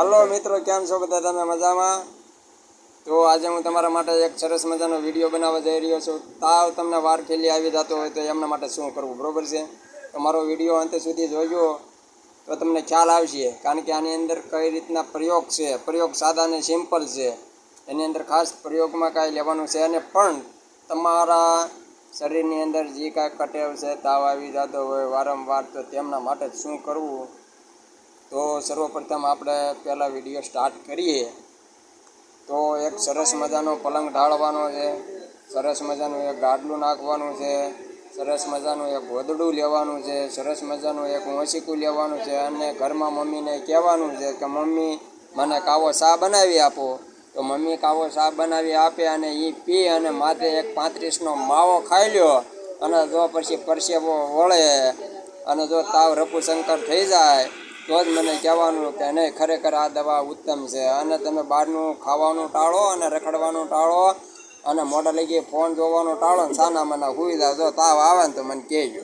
Hello मित्रों, केम छो बधा? तमे मजामां? तो आज हूँ तमारा माटे एक सरस मजानो विडियो बनावा जई रह्यो छुं। ताव तमने वारखेली आवी जातो होय तो एमना माटे शुं करवुं, बरोबर छे? तो मारो विडियो अंत सुधी जोजो तो तमने ख्याल आवशे, कारण के आनी अंदर कई रीतना प्रयोग छे। प्रयोग सादा ने सिम्पल छे, एनी अंदर खास प्रयोगमां कांई लेवानुं छे अने पण तमारा शरीरनी अंदर जे कांई कटेव छे, ताव आवी जातो होय वारंवार, तो तेमना माटे शुं करवुं। तो सर्वप्रथम આપણે પહેલા વિડીયો સ્ટાર્ટ કરીએ તો એક સરસ મજાનો પલંગ ઢાળવાનો છે, સરસ મજાનું એક ગાડલું નાખવાનું છે, સરસ મજાનું એક ગોદડું લેવાનું છે, સરસ મજાનું એક ઓશીકું લેવાનું છે અને ઘરમાં મમ્મીને કહેવાનું છે કે મમ્મી મને કાવો ચા બનાવી આપો। તો મમ્મી કાવો ચા બનાવી આપે અને એ પી અને માથે એક 35નો માવો ખાઈ લ્યો અને જો પછી પરસેવો વળે અને જો તાવ રફુશંકર થઈ જાય તો જ મને કહેવાનું કે નહીં, ખરેખર આ દવા ઉત્તમ છે અને તમે બહારનું ખાવાનું ટાળો અને રખડવાનું ટાળો અને મોઢા લગી ફોન જોવાનું ટાળો ને સાના મના હુઈ જાઓ। જો તાવ આવે ને તો મને કહેજો।